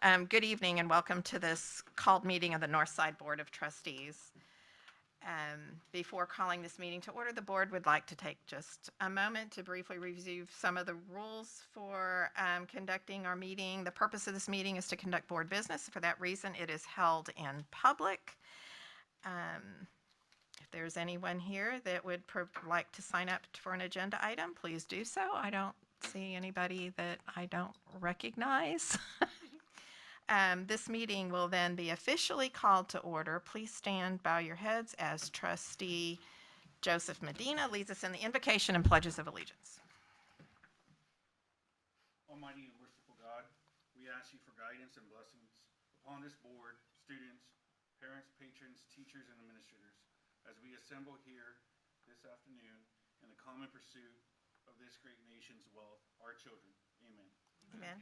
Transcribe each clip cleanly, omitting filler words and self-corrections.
Good evening and welcome to this called meeting of the Northside Board of Trustees. Before calling this meeting to order, the board would like to take just a moment to briefly review some of the rules for conducting our meeting. The purpose of this meeting is to conduct board business. For that reason, it is held in public. If there's anyone here that would like to sign up for an agenda item, please do so. I don't see anybody that I don't recognize. This meeting will then be officially called to order. Please stand, bow your heads as Trustee Joseph Medina leads us in the invocation and pledges of allegiance. Almighty and merciful God, we ask you for guidance and blessings upon this board, students, parents, patrons, teachers, and administrators as we assemble here this afternoon in the common pursuit of this great nation's wealth, our children. Amen. Amen.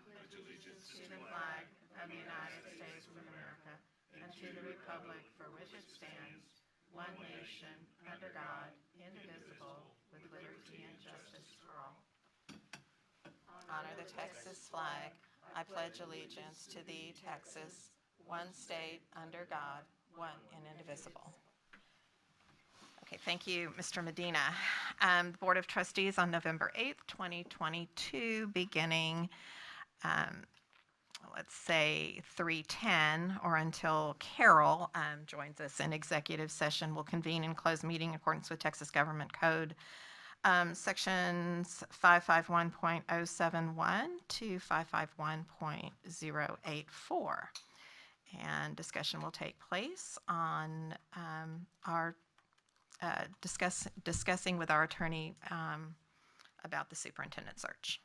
Pledge allegiance To the flag of the United States of America and to the republic for which it stands, one nation, under God, indivisible, with liberty and justice for all. Honor the Texas flag. I pledge allegiance to thee, Texas, one state, under God, one and indivisible. Okay, thank you, Mr. Medina. The Board of Trustees on November 8th, 2022, beginning let's say 3:10 or until Carol joins us in executive session. We'll convene and close meeting in accordance with Texas Government Code sections 551.071 to 551.084. And discussion will take place on our discussing with our attorney about the superintendent search.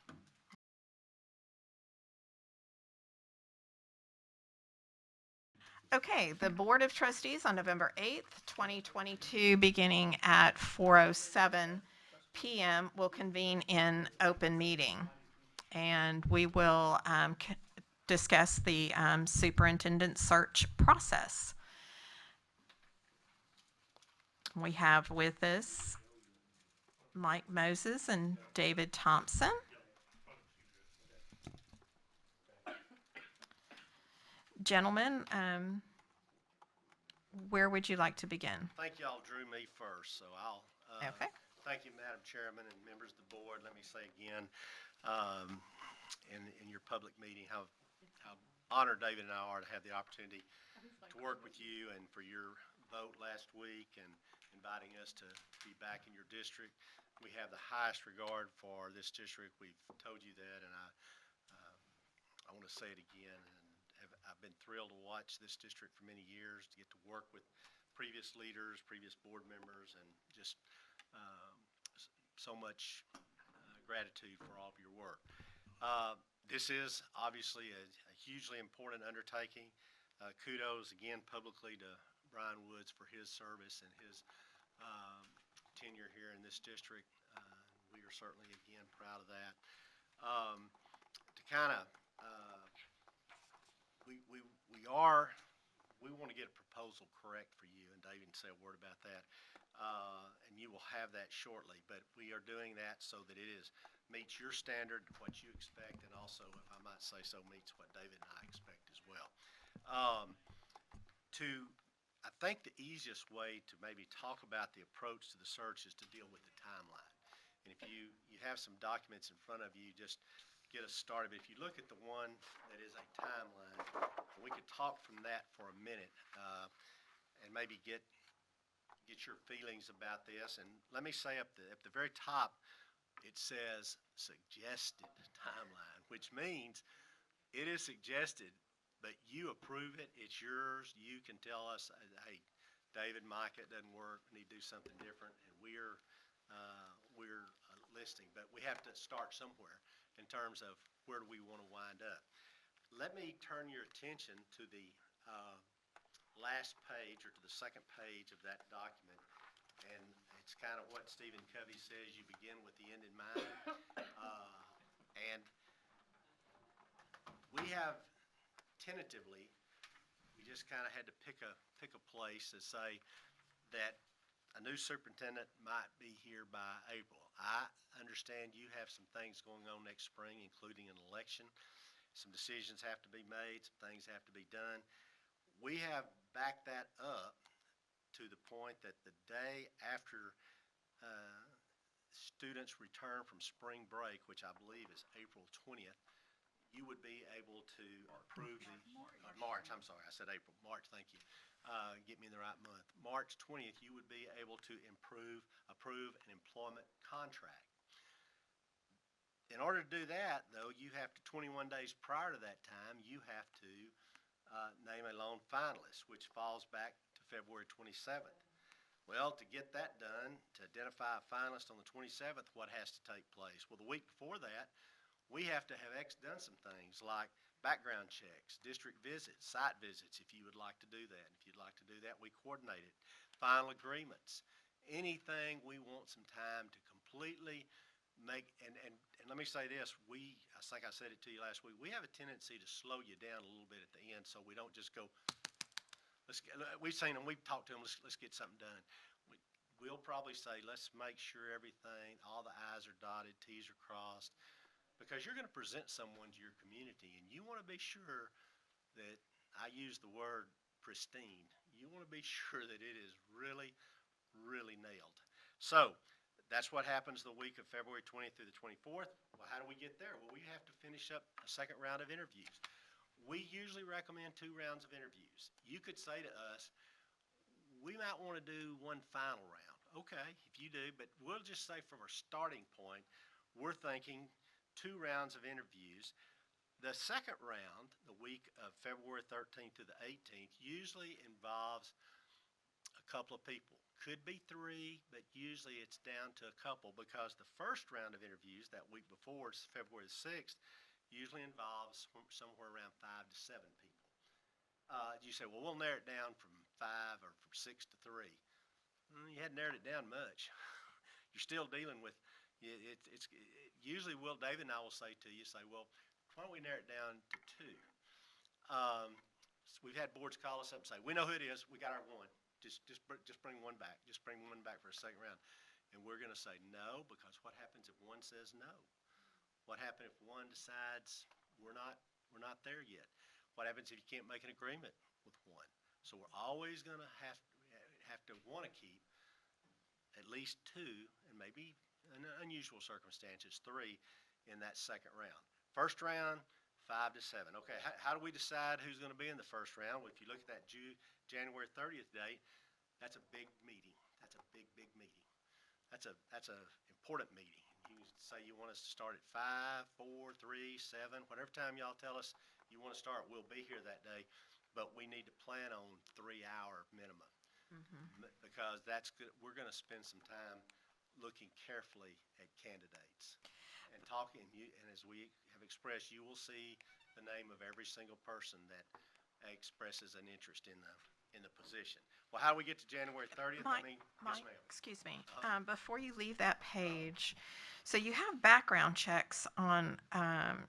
Okay, the Board of Trustees on November 8th, 2022, beginning at 4:07 p.m. will convene in open meeting. And we will discuss the superintendent search process. We have with us Mike Moses and David Thompson. Gentlemen, where would you like to begin? Thank y'all drew me first, so I'll Okay. thank you, Madam Chairman and members of the board. Let me say again, in your public meeting, how honored David and I are to have the opportunity to work with you and for your vote last week and inviting us to be back in your district. We have the highest regard for this district. We've told you that, and I want to say it again. I've been thrilled to watch this district for many years, to get to work with previous leaders, previous board members, and just so much gratitude for all of your work. This is obviously a hugely important undertaking. Kudos again publicly to Brian Woods for his service and his tenure here in this district. We are certainly again proud of that. To kind of we want to get a proposal correct for you, and David can say a word about that, and you will have that shortly. But we are doing that so that it meets your standard, what you expect, and also, if I might say so, meets what David and I expect as well. I think the easiest way to maybe talk about the approach to the search is to deal with the timeline. And if you have some documents in front of you, just get us started. But if you look at the one that is a timeline, we could talk from that for a minute and maybe get your feelings about this. And let me say at the very top, it says suggested timeline, which means it is suggested, but you approve it. It's yours. You can tell us, hey, David, Mike, it doesn't work. We need to do something different, and we're listing. But we have to start somewhere in terms of where do we want to wind up. Let me turn your attention to the last page, or to the second page of that document, and it's kind of what Stephen Covey says: you begin with the end in mind. And we have tentatively, we just kind of had to pick a place to say that a new superintendent might be here by April. I understand you have some things going on next spring, including an election. some decisions have to be made, some things have to be done. We have backed that up to the point that the day after students return from spring break, which I believe is April 20th, you would be able to approve the, March, I'm sorry, I said April, March, thank you. Get me in the right month. March 20th, you would be able to approve an employment contract. In order to do that, though, you have to, 21 days prior to that time, you have to name a loan finalist, which falls back to February 27th. Well, to get that done, to identify a finalist on the 27th, what has to take place? Well, the week before that, we have to have done some things like background checks, district visits, site visits, if you would like to do that. If you'd like to do that, we coordinate it. Final agreements, anything we want some time to completely make, and let me say this, I think I said it to you last week, we have a tendency to slow you down a little bit at the end so we don't just go, we've seen them, we've talked to them, let's get something done. We'll probably say, let's make sure everything, all the I's are dotted, T's are crossed, because you're going to present someone to your community, and you want to be sure that, I use the word pristine, you want to be sure that it is really, really nailed. So, that's what happens the week of February 20th through the 24th. Well, how do we get there? Well, we have to finish up a second round of interviews. We usually recommend 2 rounds of interviews. You could say to us, we might want to do one final round. Okay, if you do, but we'll just say from our starting point, we're thinking 2 rounds of interviews. The second round, the week of February 13th to the 18th, usually involves a couple of people. Could be 3, but usually it's down to a couple because the first round of interviews that week before, February 6th, usually involves somewhere around 5 to 7 people. You say, well, we'll narrow it down from 5 or from 6 to 3. You hadn't narrowed it down much. You're still dealing with, usually David and I will say to you, well, why don't we narrow it down to 2? So we've had boards call us up and say, we know who it is, we got our one. Just bring one back. Just bring one back for a second round. And we're going to say no, because what happens if one says no? What happens if one decides we're not there yet? What happens if you can't make an agreement with one? So we're always going to have to want to keep at least 2, and maybe in unusual circumstances 3 in that second round. First round, 5 to 7. Okay, how do we decide who's going to be in the first round? Well, if you look at that January 30th date, that's a big meeting. That's a big meeting. That's a important meeting. You say you want us to start at 5, 4, 3, 7, whatever time y'all tell us you want to start, we'll be here that day. But we need to plan on 3-hour minimum, because that's good. We're going to spend some time looking carefully at candidates and talking. And as we have expressed, you will see the name of every single person that expresses an interest in the position. Well, how do we get to January 30th? Mike, Yes, ma'am. excuse me. Before you leave that page, so you have background checks on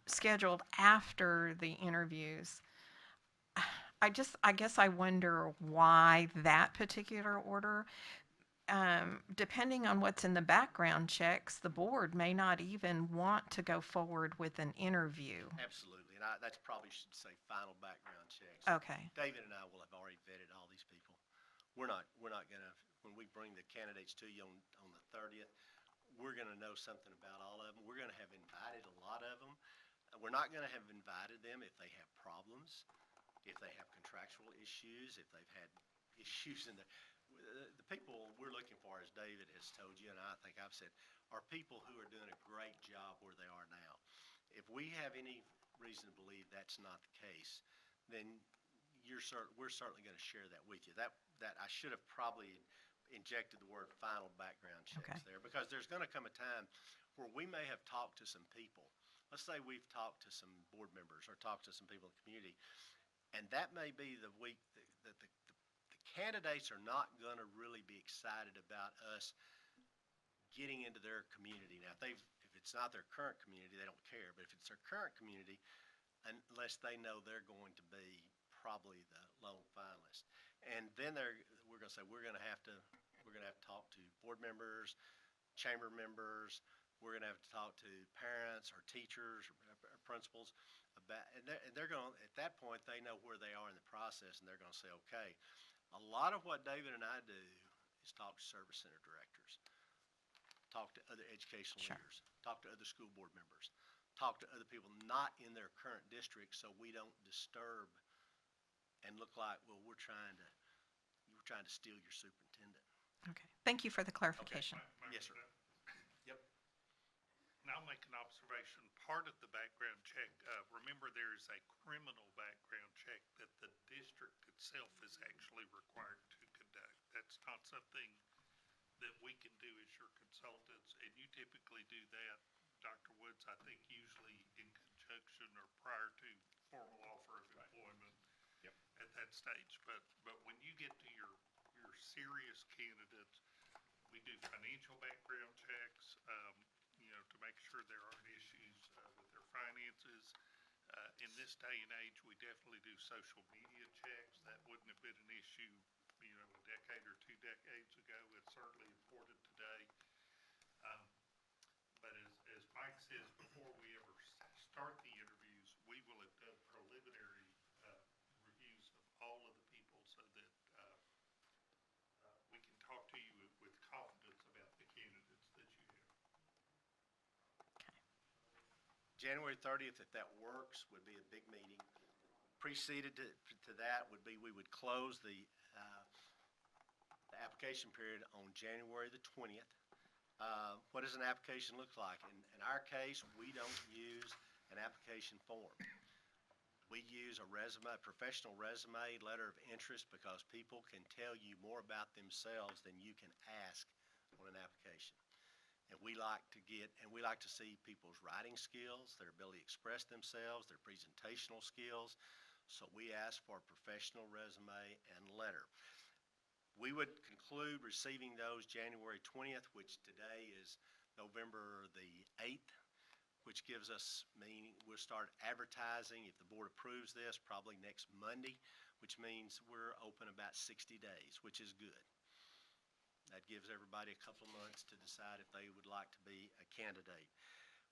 scheduled after the interviews. I guess I wonder why that particular order. Depending on what's in the background checks, the board may not even want to go forward with an interview. Absolutely, and that's probably should say final background checks. Okay. David and I will have already vetted all these people. We're not gonna, when we bring the candidates to you on the 30th, we're gonna know something about all of them. We're gonna have invited a lot of them. We're not gonna have invited them if they have problems, if they have contractual issues, if they've had issues in the people we're looking for, as David has told you, and I think I've said, are people who are doing a great job where they are now. If we have any reason to believe that's not the case, then we're certainly going to share that with you. That I should have probably injected the word final background checks there, because there's going to come a time where we may have talked to some people. Let's say we've talked to some board members or talked to some people in the community, and that may be the week that the candidates are not going to really be excited about us getting into their community. Now, if it's not their current community, they don't care. But if it's their current community, unless they know they're going to be probably the lone finalist, and then we're going to say we're going to have to talk to board members, chamber members. We're going to have to talk to parents or teachers or principals and they're gonna, at that point, they know where they are in the process, and they're gonna say, okay, a lot of what David and I do is talk to service center directors, talk to other educational Sure. leaders, talk to other school board members, talk to other people not in their current district, so we don't disturb and look like, well, we're trying to steal your superintendent. Okay, thank you for the clarification. Yes, sir. Yep. And I'll make an observation. Part of the background check, remember there is a criminal background check that the district itself is actually required to conduct. That's not something that we can do as your consultants, and you typically do that, Dr. Woods, I think usually in conjunction or prior to formal offer of employment. Yep. At that stage. But when you get to your serious candidates, we do financial background checks, to make sure there aren't issues with their finances. In this day and age, we definitely do social media checks. That wouldn't have been an issue, a decade or 2 decades ago. It's certainly important today. But as Mike says, before we ever start the interviews, we will have done preliminary reviews of all of the people so that we can talk to you with confidence about the candidates that you have. January 30th, if that works, would be a big meeting. Preceded to that would be, we would close the application period on January the 20th. What does an application look like? In our case, we don't use an application form. We use a resume, a professional resume, letter of interest, because people can tell you more about themselves than you can ask on an application. And we like to see people's writing skills, their ability to express themselves, their presentational skills. So we ask for a professional resume and letter. We would conclude receiving those January 20th, which today is November the 8th, which gives us, we'll start advertising, if the board approves this, probably next Monday, which means we're open about 60 days, which is good. That gives everybody a couple of months to decide if they would like to be a candidate.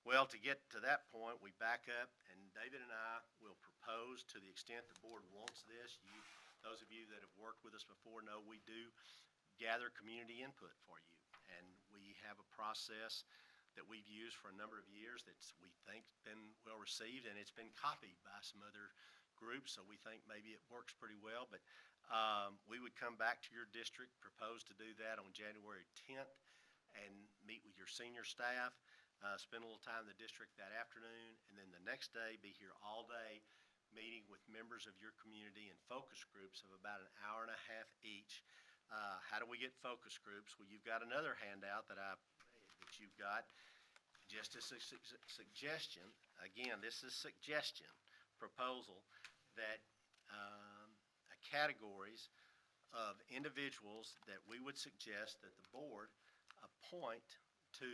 Well, to get to that point, we back up, and David and I will propose, to the extent the board wants this. Those of you that have worked with us before know we do gather community input for you, and we have a process that we've used for a number of years that's, we think, been well received, and it's been copied by some other groups, so we think maybe it works pretty well. But we would come back to your district, propose to do that on January 10th, and meet with your senior staff, spend a little time in the district that afternoon, and then the next day be here all day, meeting with members of your community in focus groups of about an hour and a half each. How do we get focus groups? Well, you've got another handout that you've got. Just as a suggestion, again, this is suggestion, proposal, that categories of individuals that we would suggest that the board appoint to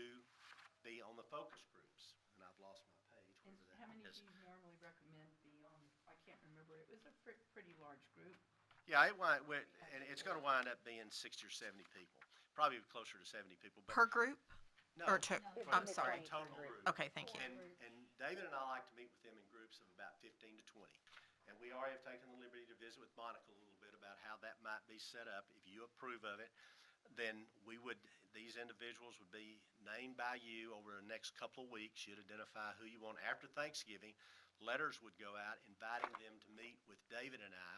be on the focus groups. And I've lost my page. And how many do you normally recommend be on? I can't remember. It was a pretty large group. Yeah, and it's going to wind up being 60 or 70 people, probably closer to 70 people. But Per group? no, Or to, for I'm the sorry. total group. Okay, thank you. And David and I like to meet with them in groups of about 15 to 20. And we already have taken the liberty to visit with Monica a little bit about how that might be set up. If you approve of it, then these individuals would be named by you over the next couple of weeks. You'd identify who you want. After Thanksgiving, letters would go out inviting them to meet with David and I.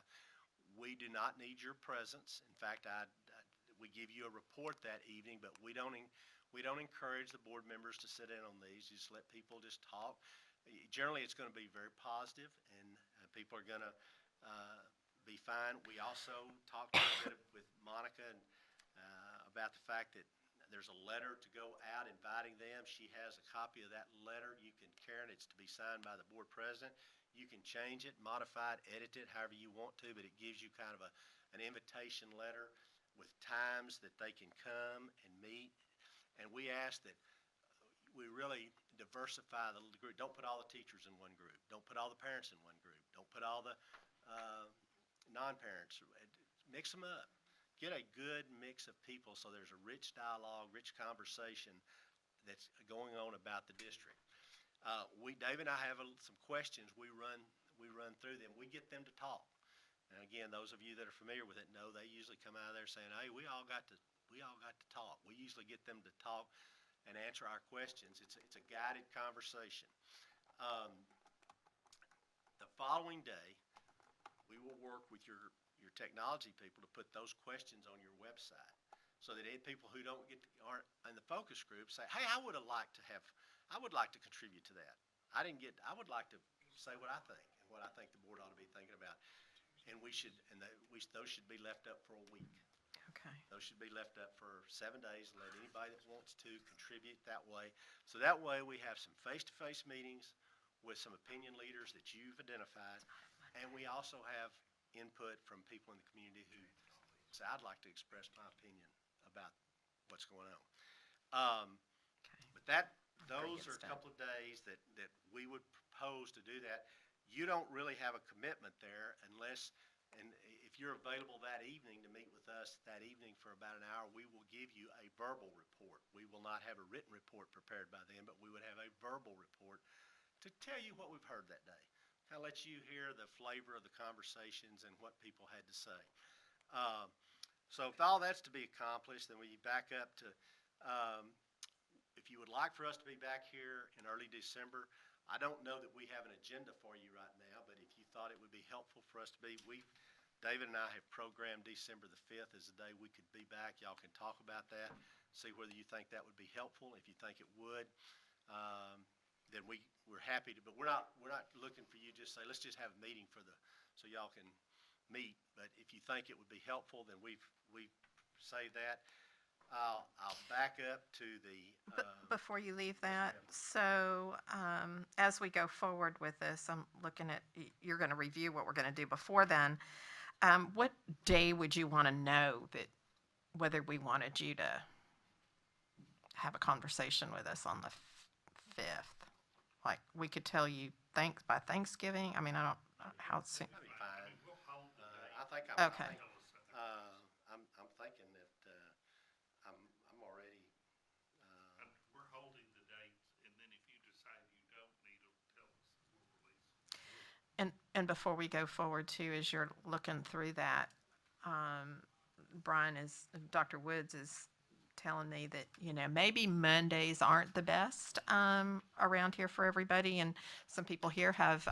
We do not need your presence. In fact, we give you a report that evening, but we don't encourage the board members to sit in on these. Just let people just talk. Generally, it's going to be very positive, and people are going to be fine. We also talked a little bit with Monica about the fact that there's a letter to go out inviting them. She has a copy of that letter. You can carry it. It's to be signed by the board president. You can change it, modify it, edit it, however you want to, but it gives you kind of an invitation letter with times that they can come and meet. And we ask that we really diversify the group. Don't put all the teachers in one group. Don't put all the parents in one group. Don't put all the non-parents. Mix them up. Get a good mix of people so there's a rich dialogue, rich conversation that's going on about the district. Dave and I have some questions. We run through them. We get them to talk. And again, those of you that are familiar with it know they usually come out of there saying, "Hey, we all got to talk." We usually get them to talk and answer our questions. It's a guided conversation. The following day, we will work with your technology people to put those questions on your website, so that people who aren't in the focus group say, "Hey, I would like to contribute to that. I would like to say what I think and what I think the board ought to be thinking about." And those should be left up for a week. Okay. Those should be left up for 7 days, and let anybody that wants to contribute that way. So that way we have some face-to-face meetings with some opinion leaders that you've identified, and we also have input from people in the community who say, "I'd like to express my opinion about what's going on." But those are a couple of days that we would propose to do that. You don't really have a commitment there and if you're available that evening to meet with us that evening for about an hour, we will give you a verbal report. We will not have a written report prepared by then, but we would have a verbal report to tell you what we've heard that day. Kind of let you hear the flavor of the conversations and what people had to say. So if all that's to be accomplished, then we back up to, if you would like for us to be back here in early December, I don't know that we have an agenda for you right now, but if you thought it would be helpful for us to be, David and I have programmed December the 5th as the day we could be back. Y'all can talk about that, see whether you think that would be helpful. If you think it would, then we're happy to, but we're not looking for you to just say, "Let's just have a meeting so y'all can meet." But if you think it would be helpful, then we say that. I'll back up to the. Before you leave that, so as we go forward with this, I'm looking at, you're going to review what we're going to do before then. What day would you want to know whether we wanted you to have a conversation with us on the 5th? Like, we could tell you by Thanksgiving? I mean, I don't know how soon. That'd be fine. We'll hold the date. I think Okay. I'm thinking that I'm already. We're holding the dates, and then if you decide you don't need them, tell us, and we'll release them. And before we go forward too, as you're looking through that, Dr. Woods is telling me that, maybe Mondays aren't the best around here for everybody, and some people here have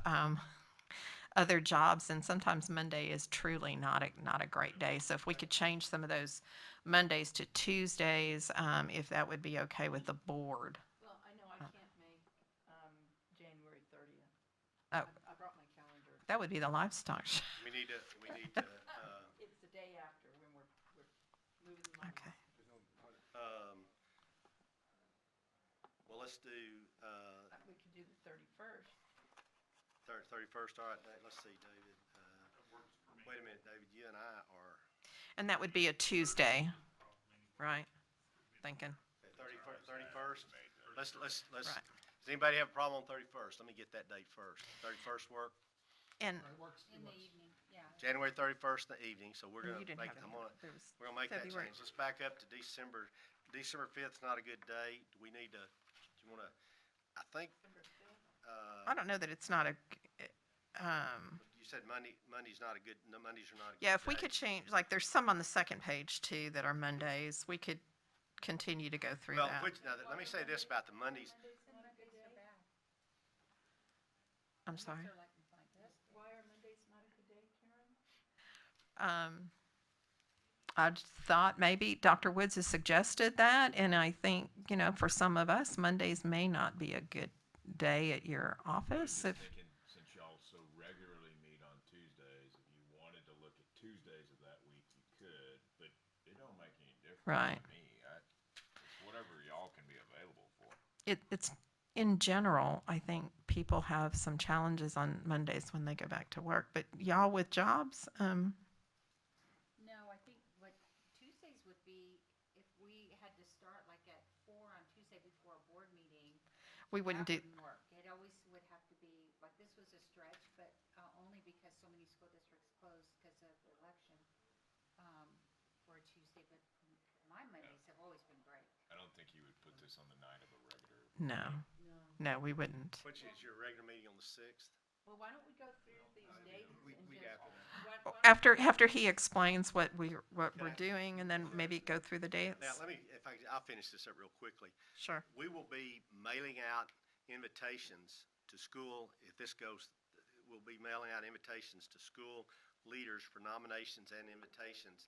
other jobs, and sometimes Monday is truly not a great day. So if we could change some of those Mondays to Tuesdays, if that would be okay with the board. Well, I know I can't make January 30th. Oh, I brought my calendar. that would be the livestock show. We need to. It's the day after when we're moving the money. Okay. Well, let's do. We could do the 31st. 31st. All right. Let's see, David. That works for me. Wait a minute, David. You and I are. And that would be a Tuesday, right? Thinking. 31st. Let's. Right. Does anybody have a problem on 31st? Let me get that date first. 31st work. And In the evening, yeah. January 31st in the evening. So we're you gonna didn't make. have I'm any. gonna. There was We're gonna make that February. change. Let's back up to December. December 5th is not a good day. Do we need to? Do you want to? I think. I don't know that it's not a. You said Mondays are not a good Yeah, if we day. could change, like, there's some on the second page too that are Mondays. We could continue to go through Well, that. let me say this about the Mondays. Monday's not a good day. I'm sorry. They're like this. Why are Mondays not a good day, Karen? I just thought maybe Dr. Woods has suggested that, and I think, for some of us, Mondays may not be a good day at your office. I'm just thinking, since y'all so regularly meet on Tuesdays, if you wanted to look at Tuesdays of that week, you could, but it don't make any difference Right. to me. It's whatever y'all can be available for. It's in general, I think people have some challenges on Mondays when they go back to work, but y'all with jobs, No, I think what Tuesdays would be, if we had to start like at 4 on Tuesday before a board meeting. we wouldn't That do, wouldn't work. It always would have to be, like, this was a stretch, but only because so many school districts closed because of the election for a Tuesday. But my Mondays have always been great. I don't think you would put this on the night of a regular. no. No. No, we wouldn't. Which is your regular meeting on the 6th? Well, why don't we go through these dates Week and after just, that. what, After he explains what we're Okay. doing, and then maybe go through the dates. Now, I'll finish this up real quickly. Sure. We will be mailing out invitations to school, if this goes, we'll be mailing out invitations to school leaders for nominations and invitations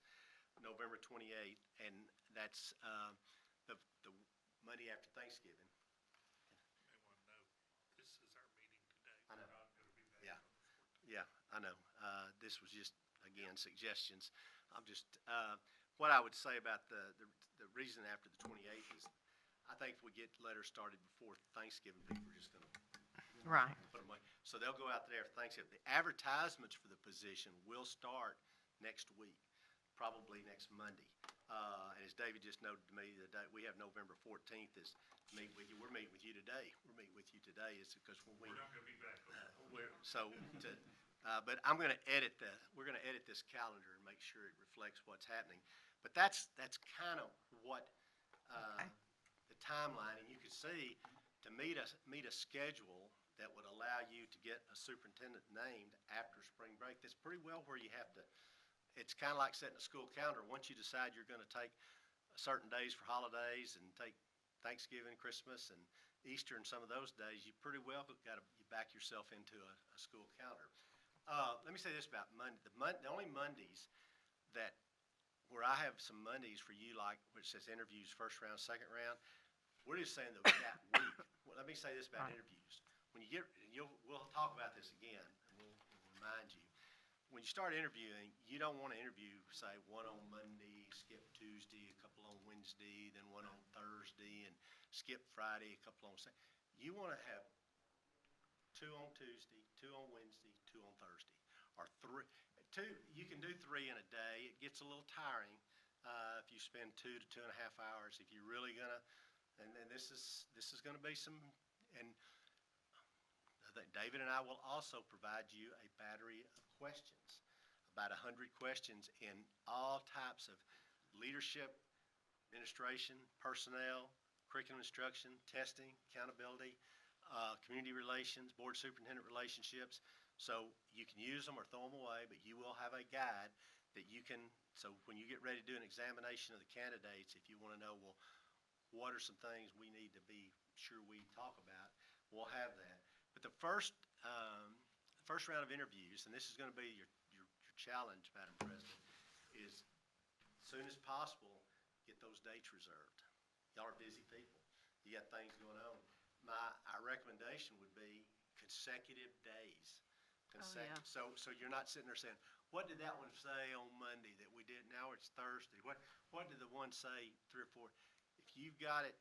November 28th, and that's the Monday after Thanksgiving. May want to know, this is our meeting today. I know. We're not going to be back Yeah. on the 14th. Yeah, I know. This was just, again, suggestions. I'm just, what I would say about the reason after the 28th is, I think if we get letters started before Thanksgiving, people are just gonna Right. put them away. So they'll go out there after Thanksgiving. The advertisements for the position will start next week, probably next Monday. And as David just noted to me, the day, we have November 14th is to meet with you. We're meeting with you today. We're meeting with you today is because when we. We're not going to be back on the 14th. But we're gonna edit this calendar and make sure it reflects what's happening. But that's kind of what, Okay. the timeline, and you can see, to meet a schedule that would allow you to get a superintendent named after spring break, that's pretty well where you have to, it's kind of like setting a school calendar. Once you decide you're gonna take certain days for holidays and take Thanksgiving, Christmas, and Easter and some of those days, you pretty well gotta back yourself into a school calendar. Let me say this about Monday. The only Mondays where I have some Mondays for you, like, which says interviews, first round, second round, we're just saying that week. Well, let me say this about Right. interviews. When you get, we'll talk about this again, and we'll remind you. When you start interviewing, you don't want to interview, say, one on Monday, skip Tuesday, a couple on Wednesday, then one on Thursday, and skip Friday, a couple on Saturday. You want to have 2 on Tuesday, 2 on Wednesday, 2 on Thursday, or 3. You can do 3 in a day. It gets a little tiring if you spend 2 to 2.5 hours. If you're really gonna, and this is gonna be some, and David and I will also provide you a battery of questions, about 100 questions in all types of leadership, administration, personnel, curriculum instruction, testing, accountability, community relations, board superintendent relationships. So you can use them or throw them away, but you will have a guide that you can, so when you get ready to do an examination of the candidates, if you want to know, well, what are some things we need to be sure we talk about, we'll have that. But the first round of interviews, and this is going to be your challenge, Madam President, is as soon as possible, get those dates reserved. Y'all are busy people. You got things going on. Our recommendation would be consecutive days. yeah. So you're not sitting there saying, what did that one say on Monday that we did? Now it's Thursday. What did the one say 3 or 4? If you've got it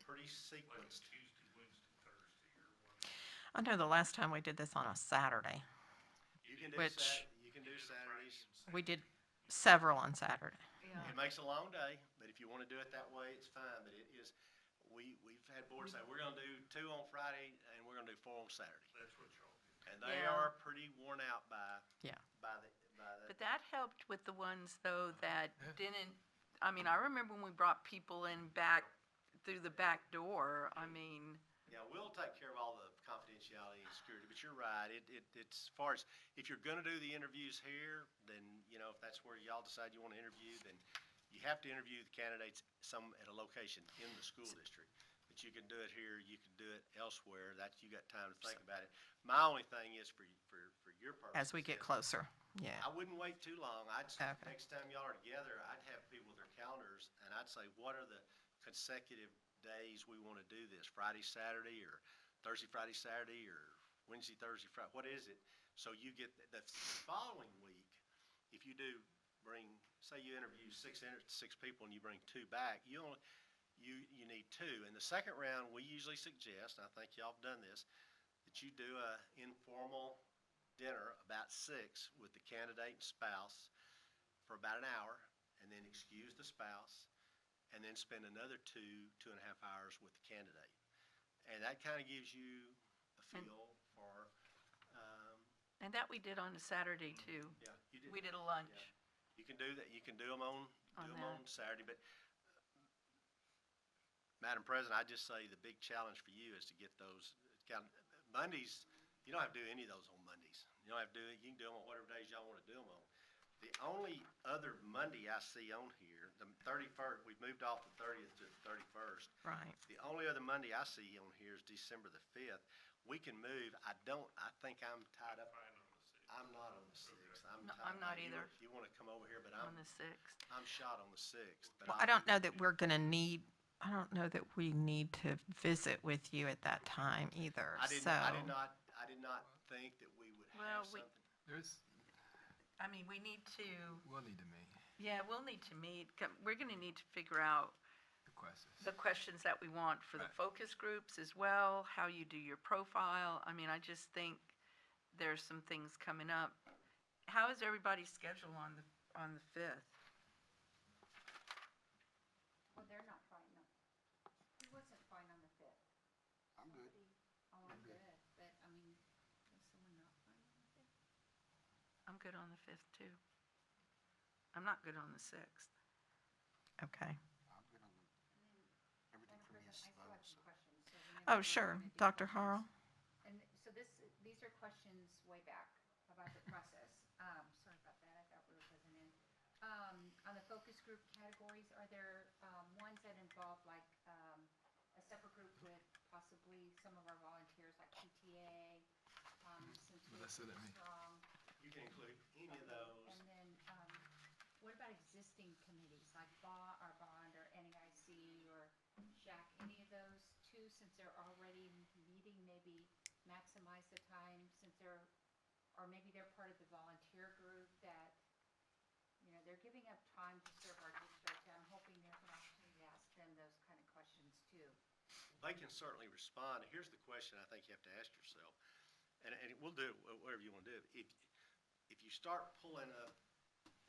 pretty Like sequenced. Tuesday, Wednesday, Thursday, or one. I know the last time we did this on a Saturday. You can do Which- Saturdays. We did several on Saturday. yeah, It makes a long day, but if you want to do it that way, it's fine. But it is, we've had boards say, we're going to do 2 on Friday and we're going to do 4 on Saturday. That's what y'all did. And they Yeah. are pretty worn out by Yeah. the, but that helped with the ones, though, that didn't, I mean, I remember when we brought people in back through the back door, I mean, yeah, we'll take care of all the confidentiality and security, but you're right. It's as far as, if you're going to do the interviews here, then, if that's where y'all decide you want to interview, then you have to interview the candidates at a location in the school district. But you can do it here, you can do it elsewhere. You got time to think about it. My only thing is for your purposes. As we get closer. Yeah. I wouldn't wait too long. Okay. Next time y'all are together, I'd have people with their calendars, and I'd say, what are the consecutive days we want to do this? Friday, Saturday, or Thursday, Friday, Saturday, or Wednesday, Thursday, Friday? What is it? So you get the following week, if you do say you interview 6 people and you bring 2 back, you need 2. In the second round, we usually suggest, and I think y'all have done this, that you do a informal dinner about 6 with the candidate and spouse for about an hour, and then excuse the spouse, and then spend another 2.5 hours with the candidate. And that kind of gives you a feel for, and that we did on a Saturday, too. yeah, you did. We did a lunch. Yeah. You can do that. You can do them on On Saturday, but Madam President, I just say the big challenge for you is to get those, Mondays, you don't have to do any of those on Mondays. You don't have to do it, you can do them on whatever days y'all want to do them on. The only other Monday I see on here, the 31st, we've moved off the 30th to the 31st. Right. The only other Monday I see on here is December the 5th. We can move, I think I'm tied up. Fine on the 6th. I'm not on the 6th. No, I'm not either. You want to come over here, but On the 6th. I'm shot on the 6th. But Well, I don't know that we're gonna need, I don't know that we need to visit with you at that time either, I did so. not think that we would Well, have we- something. There's, I mean, we need to, we'll need to meet yeah, we'll need to meet. We're gonna need to figure out the questions. the questions that we want for the Right. focus groups as well, how you do your profile. I mean, I just think there's some things coming up. How is everybody's schedule on the 5th? Well, they're not fine, no. Who wasn't fine on the 5th? I'm good. Oh, I'm good, but, I mean, was someone not fine on the 5th? I'm good on the 5th too. I'm not good on the 6th. Okay. I'm good on everything Madam from you. President, I still have some questions, so whenever Oh, we're sure. gonna do Dr. questions- Harrell? And so these are questions way back about the process. Sorry about that, I thought we were buzzing in. On the focus group categories, are there, ones that involve like, a separate group with possibly some of our volunteers, like PTA, since we're Melissa, let me- strong? You can include any of those. And then, what about existing committees, like bond or NEIC or SHAC, any of those too, since they're already meeting, maybe maximize the time, since they're, or maybe they're part of the volunteer group that, they're giving up time to serve our district, and I'm hoping there's an opportunity to ask them those kind of questions too. They can certainly respond. Here's the question I think you have to ask yourself, and we'll do it whatever you want to do. If you start pulling up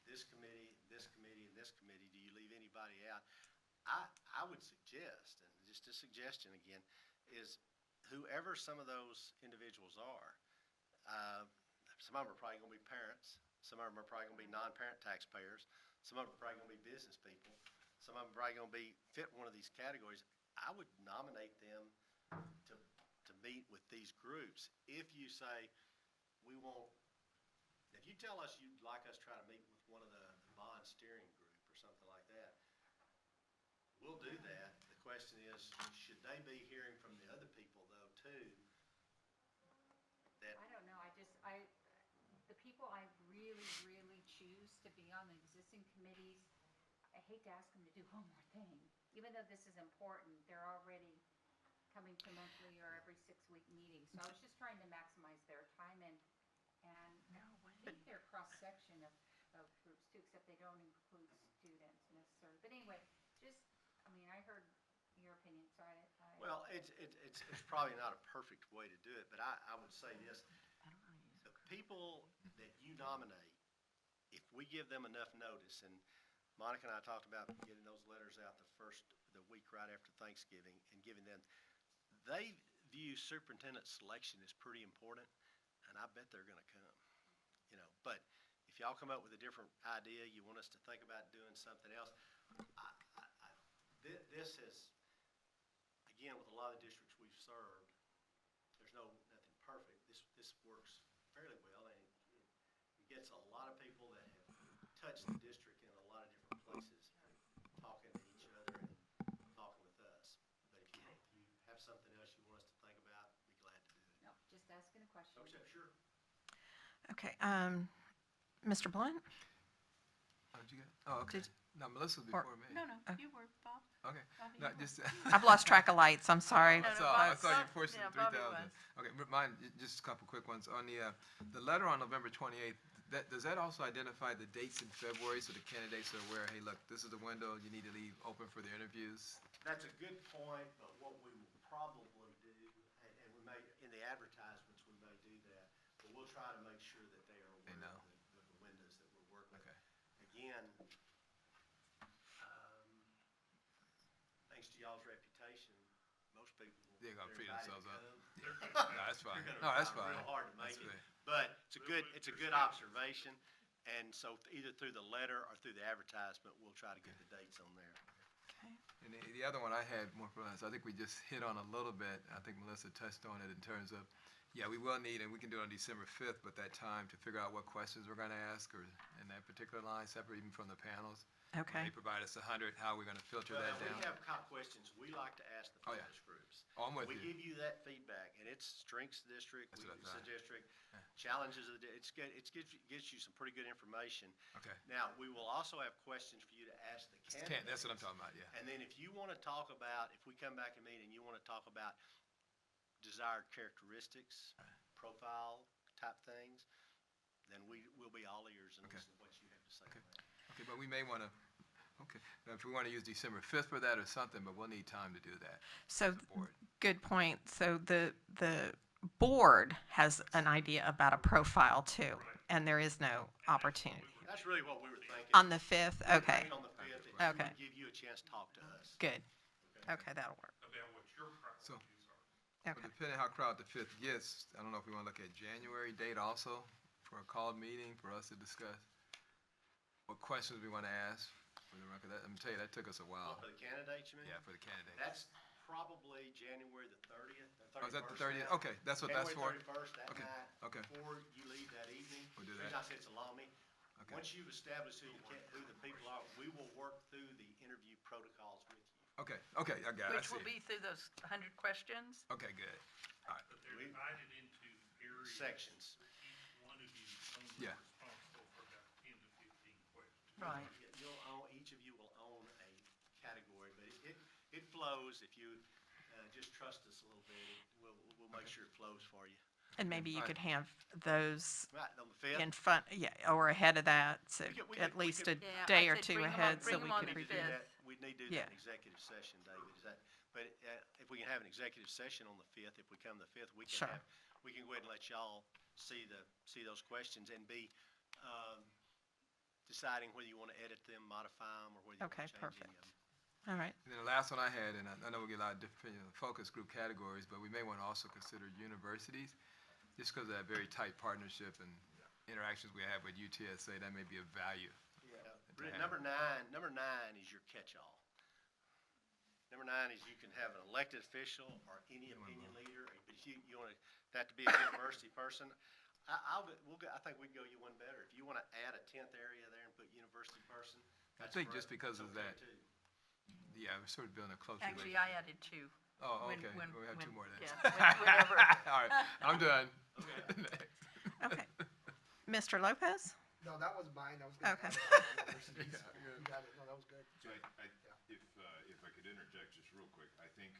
this committee, this committee, and this committee, do you leave anybody out? I would suggest, and just a suggestion again, is whoever some of those individuals are, some of them are probably going to be parents. Some of them are probably going to be non-parent taxpayers. Some of them are probably going to be business people. Some of them are probably going to fit one of these categories. I would nominate them to meet with these groups. If you say, if you tell us you'd like us to try to meet with one of the bond steering group or something like that, we'll do that. The question is, should they be hearing from the other people though too? I don't know, the people I really, really choose to be on the existing committees, I hate to ask them to do one more thing. Even though this is important, they're already coming to monthly or every 6-week meetings. So I was just trying to maximize their time, and I think they're cross-section of groups too, except they don't include students necessarily. But anyway, I heard your opinion, so Well, it's probably not a perfect way to do it, but I would say this. The people that you nominate, if we give them enough notice, and Monica and I talked about getting those letters out the week right after Thanksgiving and giving them, they view superintendent selection as pretty important, and I bet they're gonna come, But if y'all come up with a different idea, you want us to think about doing something else, this is, again, with a lot of districts we've served, there's nothing perfect. This works fairly well, and it gets a lot of people that have touched the district in a lot of different places, talking to each other and talking with us. But if you have something else you want us to think about, be glad to do it. no, just asking a question. Okay, sure. Okay, Mr. Blunt? Oh, did you get? Oh, okay. Did- No, Melissa was or- before me. No, you were, Bob. Okay. Bobby, No, you were. just. I've lost track of lights, I'm sorry. No, I no, saw Bob- you pushing yeah, 3,000. Bobby was. Okay, mine, just a couple quick ones. On the letter on November 28th, does that also identify the dates in February so the candidates are aware, hey, look, this is the window, you need to leave open for the interviews? That's a good point, but what we will probably do, and we may, in the advertisements, we may do that, but we'll try to make sure that they are They aware know. of the windows that we're working with. Okay. Again, thanks to y'all's reputation, most people will. They're gonna free invited to themselves up. come. No, that's fine. You're No, gonna that's try fine. real hard to make That's it. fair. But it's a good observation, and so either through the letter or through the advertisement, we'll try to get the dates on there. Okay. And the other one I had more for us, I think we just hit on a little bit, I think Melissa touched on it in terms of, yeah, we will need, and we can do it on December 5th, but that time to figure out what questions we're gonna ask, or in that particular line, separate even from the panels. Okay. They provide us 100, how are we gonna filter that Well, down? we have questions we like to ask the Oh, yeah. focus groups. Oh, I'm with We you. give you that feedback, and it's strengths of the district, That's what I weaknesses of thought. the district, challenges of the, gives you some pretty good information. Okay. Now, we will also have questions for you to ask the candidates. That's what I'm talking about, yeah. And then if you want to talk about, if we come back and meet and you want to talk about desired characteristics, profile type things, then we'll be all ears and Okay. listen to what you have to say. Okay. Okay, but we may wanna, okay, now if we wanna use December 5th for that or something, but we'll need time to do that. So, as a board. good point. So the board has an idea about a profile too, and there is no opportunity. That's really what we were thinking. On the 5th, okay, On the 5th, it Okay. would give you a chance to talk to us. good. Okay, that'll work. About what your priorities are. Well, Okay. depending how crowded the 5th gets, I don't know if we wanna look at January date also for a called meeting for us to discuss what questions we wanna ask for the record. I'm tell you, that took us a while. For the candidates, you mean? Yeah, for the candidates. That's probably January the 30th, or 31st. Oh, is that the 30th? now. Okay, that's what that's for? January 31st, that Okay, night, okay. before you leave that evening. We'll do The that. reason I said salami, Okay. once you've established who the people are, we will work through the interview protocols with you. Okay, okay, I got it, I Which will see. be through those 100 questions? Okay, good. But they're divided into areas. Sections. Each one of you is only Yeah. responsible for about 10 to 15 questions. Right. Each of you will own a category, but it flows if you just trust us a little bit. We'll make sure it flows for you. And maybe you Right. could have those Right, on the 5th? in front, yeah, or ahead of that, so We at could- least a Yeah, day I or said two bring 'em on- ahead, so bring we 'em on could the review. 5th. We need to do that in executive session, David, but if we can have an executive session on the 5th, if we come the 5th, we Sure. can we can go ahead and let y'all see those questions and be, deciding whether you want to edit them, modify them, or whether you want to Okay, change any of perfect. them. All right, And then the last one I had, and I know we get a lot of different focus group categories, but we may wanna also consider universities, just because of that very tight partnership and interactions we have with UTSA, that may be of value. Really, have. Number nine is your catch-all. Number 9 is you can have an elected official or any opinion leader, but you want that to be a university person. I think we can go you one better. If you want to add a 10th area there and put university person, I that's think great. just because of It's okay, that, too. yeah, we're sort of building a close Actually, relationship. I added 2. Oh, when- okay, when- we have when- 2 more then. yeah, whenever. All right, I'm done. okay. Mr. Lopez? No, that was mine. I was gonna Okay. add about universities. You got it. No, that was good. So if I could interject just real quick, I think,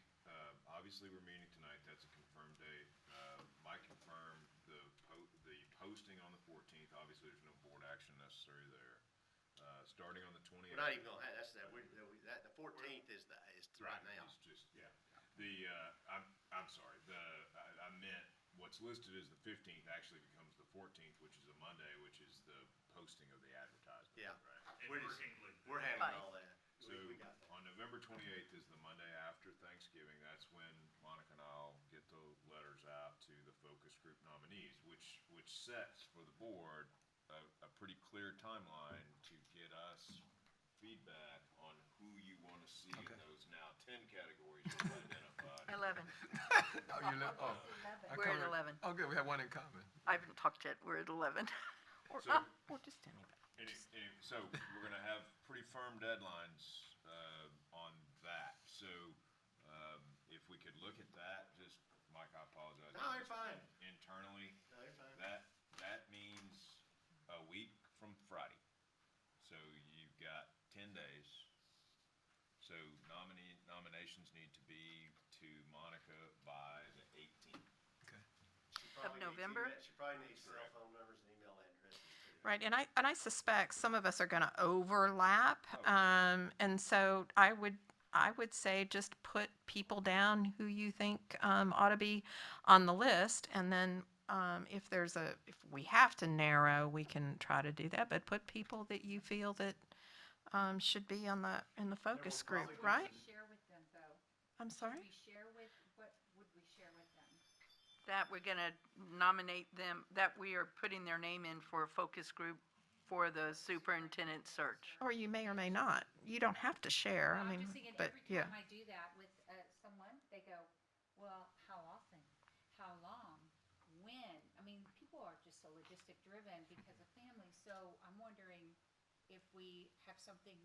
obviously we're meeting tonight, that's a confirmed date. Mike confirmed the posting on the 14th, obviously there's no board action necessary there. Starting on the 28th. We're not even going to have, the 14th is right now. It's just, yeah. I'm sorry, I meant, what's listed as the 15th actually becomes the 14th, which is a Monday, which is the posting of the advertisement. Yeah. Right? And We're we're just- handling that. We're handling Right. all that. So We got that. on November 28th is the Monday after Thanksgiving. That's when Monica and I'll get the letters out to the focus group nominees, which sets for the board a pretty clear timeline to get us feedback on who you want to see in those now 10 categories we've identified. 11. Oh, you live, oh. I We're at covered- 11. Oh, good, we have one in common. I haven't talked yet. We're at 11. Or, So- or just anybody. So we're gonna have pretty firm deadlines, on that. So, if we could look at that, just, Mike, I apologize. No, you're fine. Internally, No, you're fine. that means a week from Friday. So you've got 10 days. So nominations need to be to Monica by the 18th. She probably needs November? She probably needs cell phone numbers and email addresses too. Right, and I suspect some of us are gonna overlap, and so I would say just put people down who you think, ought to be on the list, and then, if we have to narrow, we can try to do that, but put people that you feel that, should be in the focus will group, probably be right? We share with them, though. I'm sorry? We share with, what would we share with them? That we're going to nominate them, that we are putting their name in for a focus group for the superintendent search. Or you may or may not. You don't have to share, I I'm mean, just thinking, but, every yeah. time I do that with, someone, they go, well, how often? How long? When? I mean, people are just so logistic driven because of family, so I'm wondering if we have something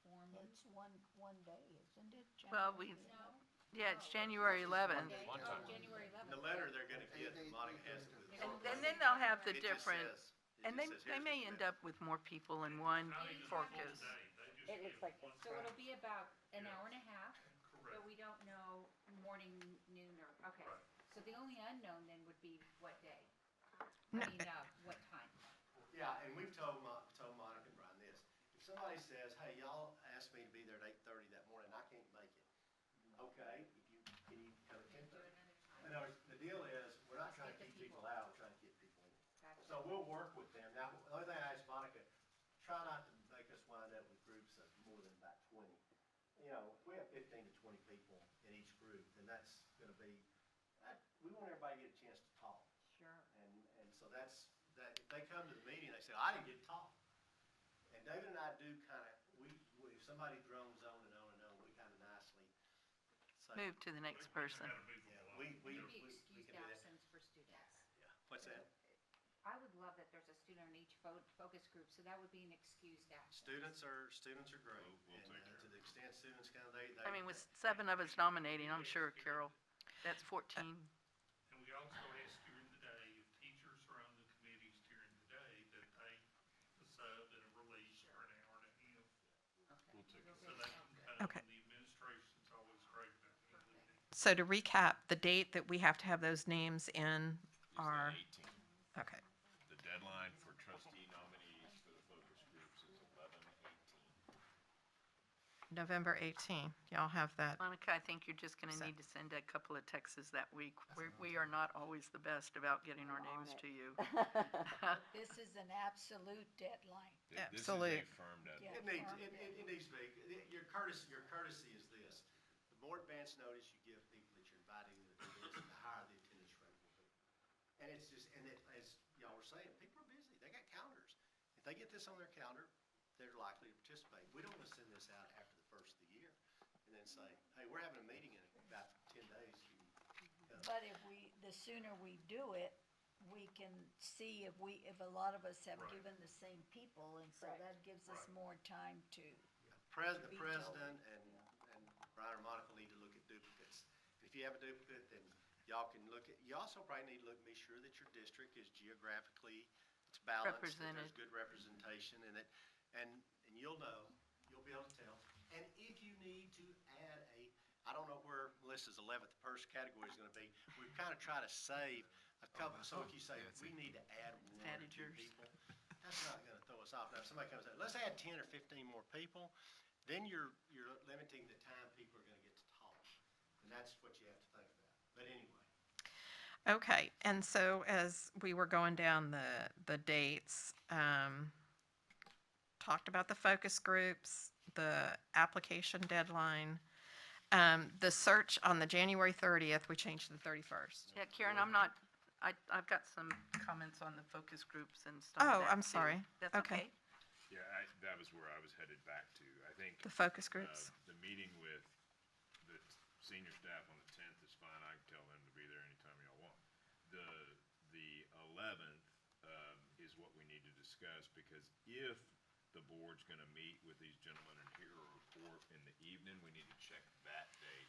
formal. It's one day, isn't it? Well, January? No? Yeah, it's January 11th. Day? One Oh, time. January The 11th. letter they're gonna get, Monica has it with. And then they'll have the It just different, says- it and just they, says, they "Here's the may end commitment." up with more people in one Not even focus. one day, they just It looks give like one So it'll be about an Yeah. hour and a half, but Correct. we don't know morning, noon, or, okay. Right. So the only unknown then would be what day? No. I mean, what time? Yeah, and we've told Monica and Brian this. If somebody says, hey, y'all asked me to be there at 8:30 that morning, I can't make it. Okay, can you come at 10:30? In other words, the deal is, we're not trying to Get the keep people people. out, we're trying to get people in. Gotcha. So we'll work with them. Now, the only thing I asked Monica, try not to make us wind up with groups of more than about 20. You know, if we have 15 to 20 people in each group, then that's gonna be, we want everybody to get a chance to talk. Sure. And so that's, that, if they come to the meeting, they say, I didn't get to talk. And David and I do kinda, if somebody drones on and on and on, we kinda nicely say. Move to the next person. Gotta move Yeah, along. we Maybe can excused do that. absence for students. Yeah, what's that? I would love that there's a student in each focus group, so that would be an excused absence. Students are great. We'll And take care to of the extent students kind of, they. I mean, with 7 of us nominating, I'm sure, Carol, that's 14. And we also ask during the day, if teachers are on the committees during the day, that they sub and a release for an hour and a half. Okay. We'll take We'll So get they that. can come, Okay. and the administration's always great about handling it. So to recap, the date that we have to have those names in Is are, that 18? okay, The deadline for trustee nominees for the focus groups is 11/18. November 18th. Y'all have that. Monica, I think you're just gonna need to send a couple of texts that week. We are not always the best about getting our I'm on names it. to you. This is an absolute deadline. This is Absolute. a firm deadline. Yeah. It needs to be, your courtesy is this. The more advance notice you give people that you're inviting them to do this, the higher the attendance rate will be. And it's just, as y'all were saying, people are busy, they got calendars. If they get this on their calendar, they're likely to participate. We don't wanna send this out after the first of the year and then say, hey, we're having a meeting in about 10 days. But the sooner we do it, we can see if a lot of us have Right. given the same people, and so Right. that gives us Right. more time to, The Be president and Brian or Monica need to look at duplicates. If you have a duplicate, then y'all can look at, you also probably need to look, be sure that your district is geographically, it's balanced, that there's Represented. good representation, and and you'll know, you'll be able to tell. And if you need to add I don't know where Melissa's 11th person category is gonna be, we've kind of tried to save a couple, so if you say, we need to add one or Added two yours. people, that's not gonna throw us off. Now, if somebody comes and says, let's add 10 or 15 more people, then you're limiting the time people are gonna get to talk. And that's what you have to think about. But anyway, Okay, and so as we were going down the dates, talked about the focus groups, the application deadline, the search on the January 30th, we changed to the 31st. Yeah, Karen, I've got some comments on the focus groups and stuff. Oh, I'm sorry. That's Okay. okay. Yeah, that was where I was headed back to. I think The focus groups. the meeting with the senior staff on the 10th is fine. I can tell them to be there anytime y'all want. The 11th is what we need to discuss, because if the board's gonna meet with these gentlemen and hear a report in the evening, we need to check that date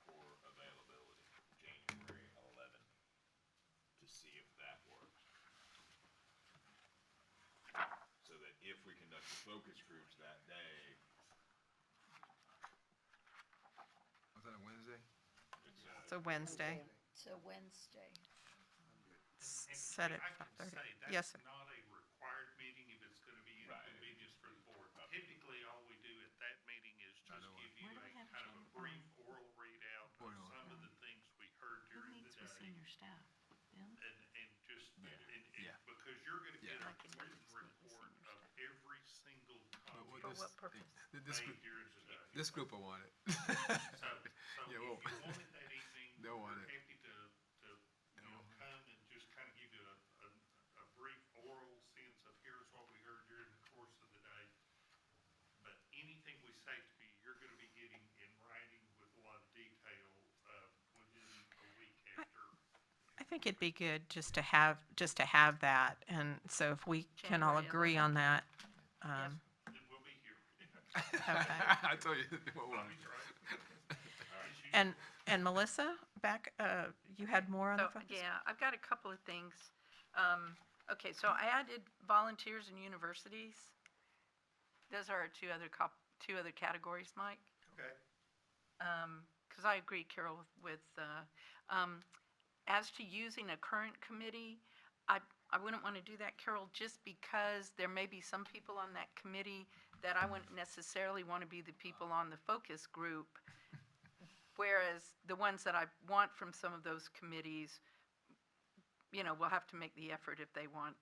for availability, January 11th, to see if that works. So that if we conduct the focus groups that day, Was that a Wednesday? it's, It's a Wednesday. so Wednesday. S- And Set it I can 5:30. say, Yes, that's sir. not a required meeting if it's gonna be Right. inconvenience for the board. Typically, all we do at that meeting is just know give you Where do a we have kind of a Jen? brief oral readout of Oral. some of the things we heard Who during the meets with day. senior staff? Them? And just, Yeah. because you're gonna get Yeah. a Like in written David's meet with report senior of every single But comment For what purpose? This made group, during the day. this group will want it. So Yeah, if you well, want it that evening, they'll want we're it. happy to, come and just kind of give you a brief oral sense of here's think it'd be good just to have that, and so if we can all January agree on that. Then we'll be here. Okay. I told you, what was. And Melissa, you had more on the So, focus? yeah, I've got a couple of things. Okay, so I added volunteers and universities. Those are our two other categories, Mike. Okay. Because I agree, Carol, with, as to using a current committee, I wouldn't want to do that, Carol, just because there may be some people on that committee that I wouldn't necessarily want to be the people on the focus group. Whereas the ones that I want from some of those committees, will have to make the effort if they want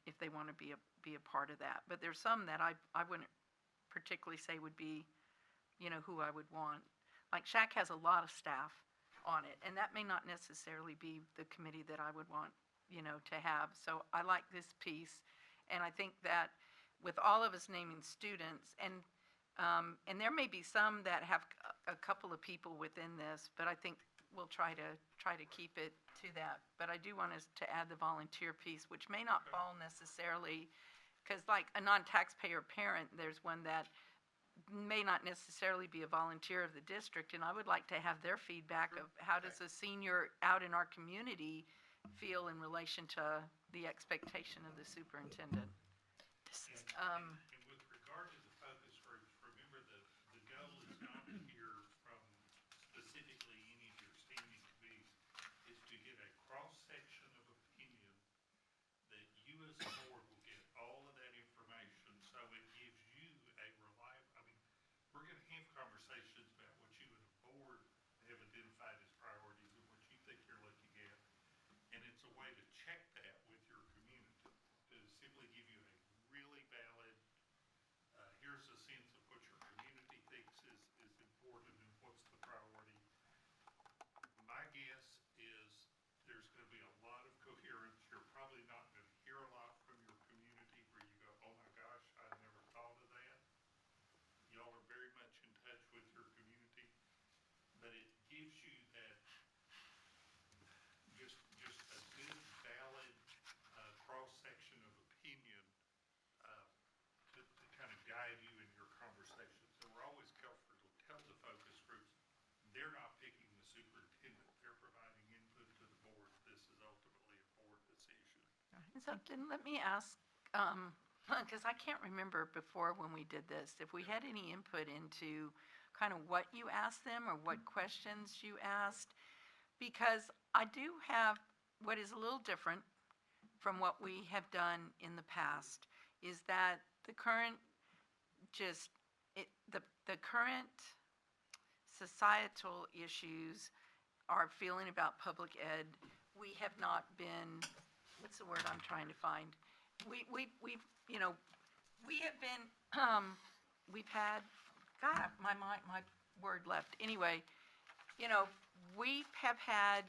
to be a part of that. But there's some that I wouldn't particularly say would be, who I would want. Like Shack has a lot of staff on it, and that may not necessarily be the committee that I would want, to have. So I like this piece, and I think that with all of us naming students, and there may be some that have a couple of people within this, but I think we'll try to keep it to that. But I do want us to add the volunteer piece, which may not fall necessarily, because like a non-taxpayer parent, there's one that may not necessarily be a volunteer of the district, and I would like to have their feedback of how does a senior out in our community feel in relation to the expectation of the superintendent. And with regard to the focus groups, remember the goal is not to hear from specifically any of your standing committees, is to get a cross-section of opinion that you as a board will get all of that information, so it gives you a reliable, we're gonna have conversations about what you and the board have identified as priorities and what you think you're looking at. And it's a way to check that with your community, to simply give you a really valid, here's a sense of what your community thinks is important and what's the priority. My guess is there's gonna be a lot of coherence. You're probably not gonna hear a lot from your community where you go, oh my gosh, I never thought of that. Y'all are very much in touch with your community, but it gives you that just a good, valid cross-section of opinion to kind of guide you in your conversation. So we're always careful to tell the focus groups, they're not picking the superintendent. They're providing input to the board. This is ultimately a board decision. So then let me ask, because I can't remember before when we did this, if we had any input into kind of what you asked them or what questions you asked, because I do have what is a little different from what we have done in the past, is that the current the current societal issues are feeling about public ed. We have not been, what's the word I'm trying to find? We've been, we've had, God, my word left. Anyway, we have had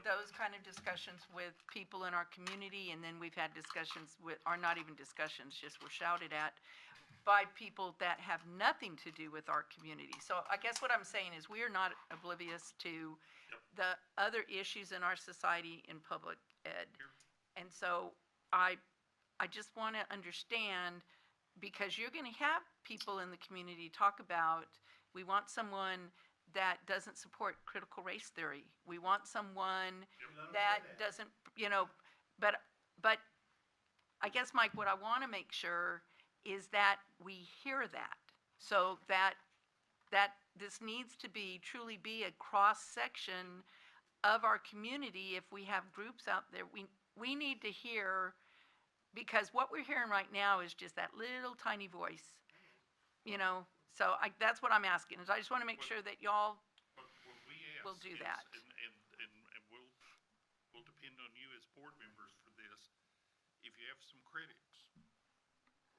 those kind of discussions with people in our community, and then we've had discussions with, or not even discussions, just were shouted at by people that have nothing to do with our community. So I guess what I'm saying is we are not oblivious to the other issues in our society in public ed. And so I just want to understand, because you're going to have people in the community talk about, we want someone that doesn't support critical race theory. We want someone that doesn't, but I guess, Mike, what I want to make sure is that we hear that, so that this needs to truly be a cross-section of our community. If we have groups out there, we need to hear, because what we're hearing right now is just that little tiny voice, So that's what I'm asking, is I just want to make sure that y'all What we ask will do is, that. and we'll depend on you as board members for this. If you have some critics,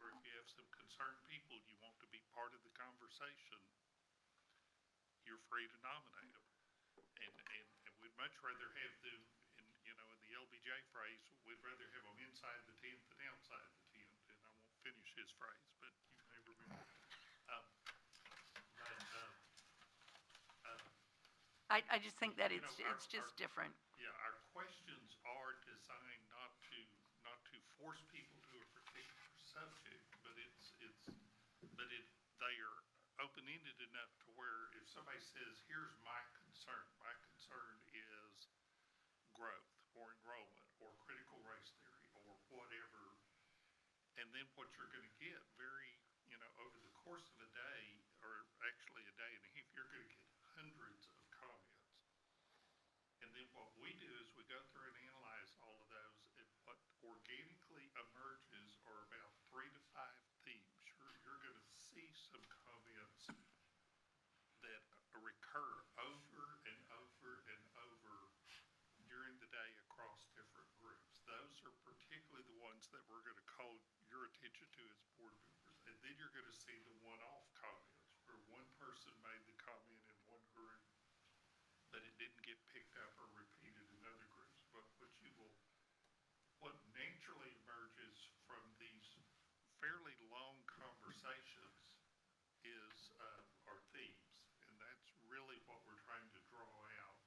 or if you have some concerned people you want to be part of the conversation, you're free to nominate them. And we'd much rather have them, in the LBJ phrase, we'd rather have them inside the tent than outside the tent. And I won't finish his phrase, but you may remember. I just think that it's just different. Yeah, our questions force people to a particular subject, but they are open-ended enough to where if somebody says, here's my concern is growth or enrollment or critical race theory or whatever, and then what you're gonna get over the course of a day, or actually a day and a half, you're gonna get hundreds of comments. And then what we do is we go through and analyze all of those, and what organically emerges are about 3 to 5 themes. You're gonna see some comments that recur over and over and over during the day across different groups. Those are particularly the ones that we're gonna call your attention to as board members. And then you're gonna see the one-off comments, where one person made the comment in one group, but it didn't get picked up or repeated in other groups. But what naturally emerges from these fairly long conversations are themes, and that's really what we're trying to draw out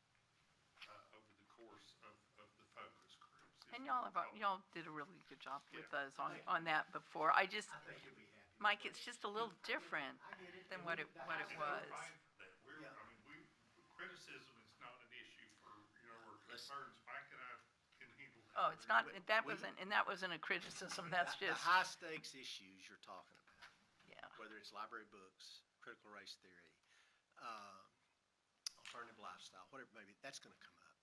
over the course of the focus groups. And y'all did a really good job with us on that before. I think you'll be happy. Mike, it's just a little different I get it. than what it And was. we're fine for that. Yeah. Criticism is not an issue for, or Listen. concerns. Mike and I can handle that. Oh, it's not, that wasn't a criticism, that's The just, high stakes issues you're talking about, yeah. whether it's library books, critical race theory, alternative lifestyle, whatever it may be, that's gonna come up.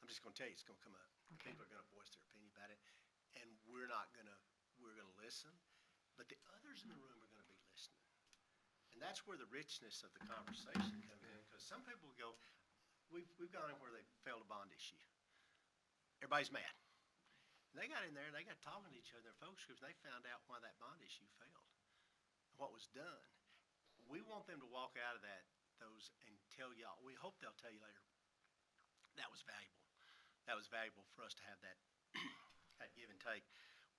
I'm just gonna tell you, it's gonna come up. Okay. People are gonna voice their opinion about it, and we're gonna listen, but the others in the room are gonna be listening. And that's where the richness of the conversation comes in, because some people go, we've gone in where they failed a bond issue. Everybody's mad. And they got in there and they got talking to each other in their focus groups, and they found out why that bond issue failed, what was done. We want them to walk out of those and tell y'all, we hope they'll tell you later, that was valuable. That was valuable for us to have that, that give and take.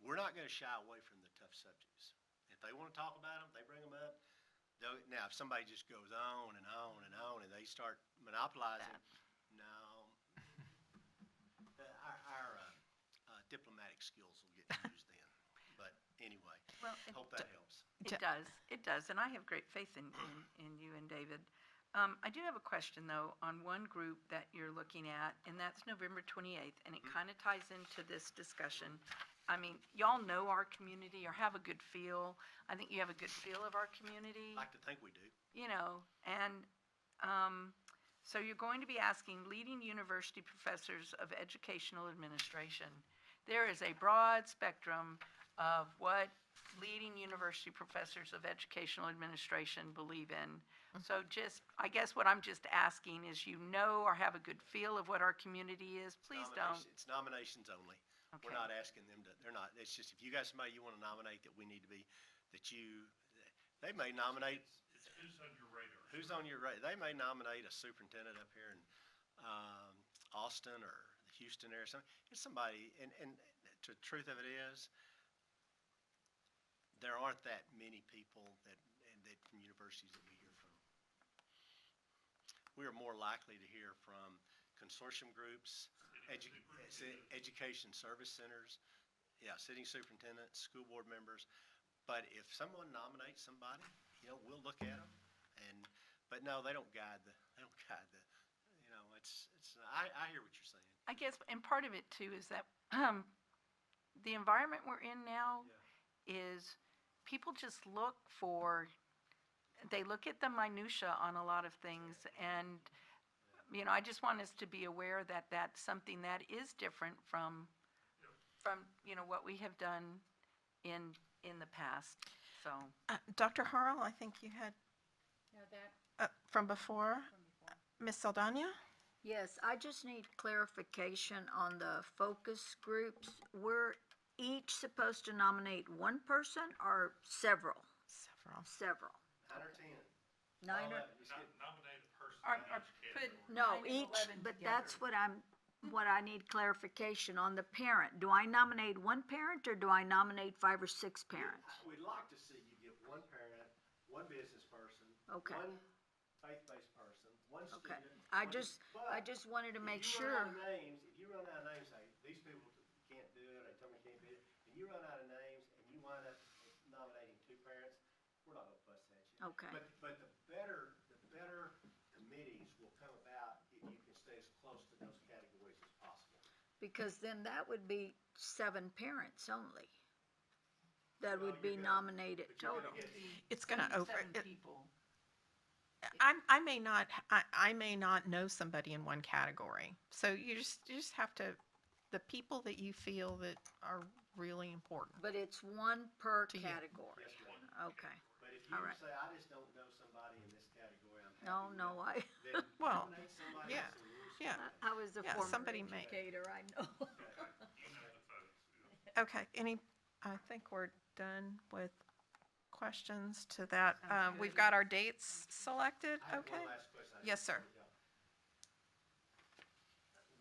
We're not gonna shy away from the tough subjects. If they wanna talk about them, they bring them up. Now, if somebody just goes on and on and on and they start monopolizing, no. Our diplomatic skills will get used then. But anyway, Well, hope that helps. It does, and I have great faith in you and David. I do have a question, though, on one group that you're looking at, and that's November 28th, and it kind of ties into this discussion. I mean, y'all know our community or have a good feel. I think you have a good feel of our community. Like to think we do. And so you're going to be asking leading university professors of educational administration. There is a broad spectrum of what leading university professors of educational administration believe in. So I guess what I'm just asking is or have a good feel of what our community is, please don't. It's nominations only. Okay. We're not asking them they're not, it's just if you got somebody you want to nominate that we need to be, they may nominate. It's who's on your radar. Who's on your radar? They may nominate a superintendent up here in Austin or the Houston area. It's somebody, and the truth of it is, there aren't that many people that from universities that we hear from. We are more likely to hear from consortium groups, education service centers, sitting superintendents, school board members. But if someone nominates somebody, we'll look at them. But no, they don't guide the. I hear what you're saying. I guess, and part of it too is that the environment we're in now is people just look at the minutia on a lot of things, and I just want us to be aware that that's something that is different from what we have done in the past. So Dr. Harrell, I think you had from before. Ms. Saldana? Yes, I just need clarification on the focus groups. We're each supposed to nominate one person or several? Several. 9 or 10. 9 or, Nominate a person. Or in each put category. no, 9 and each, 11 but together. that's what I need clarification on the parent. Do I nominate one parent or do I nominate 5 or 6 parents? We'd like to see you get one parent, one business person, Okay. one faith-based person, one Okay. student. I just wanted to make sure. If you run out of names, say, these people can't do it, they tell me can't do it, and you run out of names and you wind up nominating two parents, we're not gonna fuss at you. Okay. But the better committees will come about if you can stay as close to those categories as possible. Because then that would be 7 parents only that Well, would be you're gonna- nominated but you're gonna total. get- It's gonna over, 77 people. I may not know somebody in one category. So you just have to, the people that you feel that are really important. But it's 1 per To you. category. Yes, ma'am. Okay. But if you All right. say, I just don't know somebody in this category, I'm happy No, with no, that," then Well, nominate somebody yeah, else and we'll yeah. respect I was a Yeah, former somebody may. educator, I know. You know the folks, yeah. Okay, I think we're done with questions to that. Sounds We've good. got our dates selected, I have okay? one last question. Yes, sir.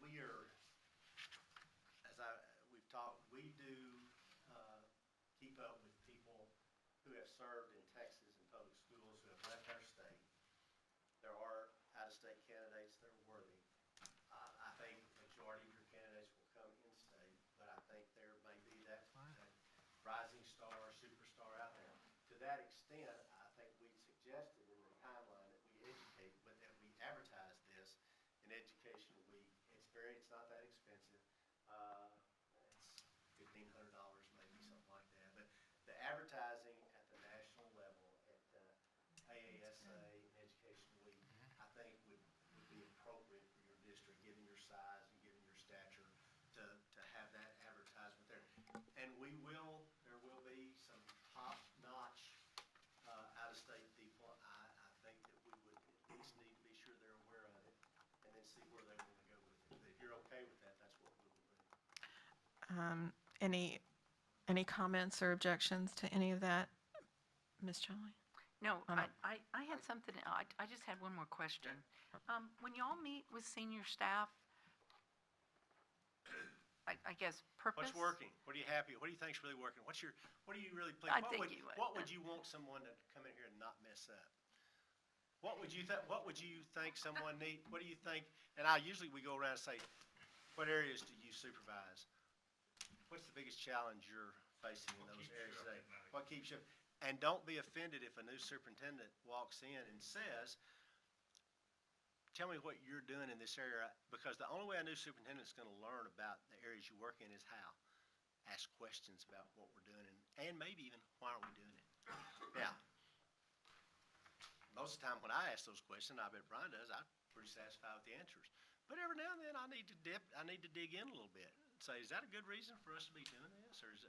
We are, we've talked, we do keep up with people who have served in Texas in public schools who have left our state. There are out-of-state candidates that are worthy. I think the majority of your candidates will come in-state, but I think there may be that rising star, superstar out there. To that extent, I think we suggested in the timeline that we educate, but that we advertise this in Education Week. It's not that expensive. It's $1,500 maybe, something like that. But the advertising at the national level at AASA and Education Week, I think would be appropriate for your district, given your size and given your stature, to have that advertisement there. And there will be some top-notch out-of-state people. I think that we would at least need to be sure they're aware of it and then see where they want to go with it. But if you're okay with that, that's what we will do. Any comments or objections to any of that, Ms. Jolly? No, Oh, no. I had something, I just had one more question. When y'all meet with senior staff, I guess purpose? What's working? What are you happy? What do you think's really working? What do you really pleased? I think you would. What would you want someone to come in here and not mess up? What would you think someone need? What do you think? And we go around and say, what areas do you supervise? What's the biggest challenge you're facing in What those keeps you areas up today? at night? What keeps you? And don't be offended if a new superintendent walks in and says, tell me what you're doing in this area, because the only way a new superintendent is going to learn about the areas you work in is how. Ask questions about what we're doing and maybe even why aren't we doing it. Now, most of the time when I ask those questions, I bet Brian does, I'm pretty satisfied with the answers. But every now and then I need to dig in a little bit and say, is that a good reason for us to be doing this? Or it's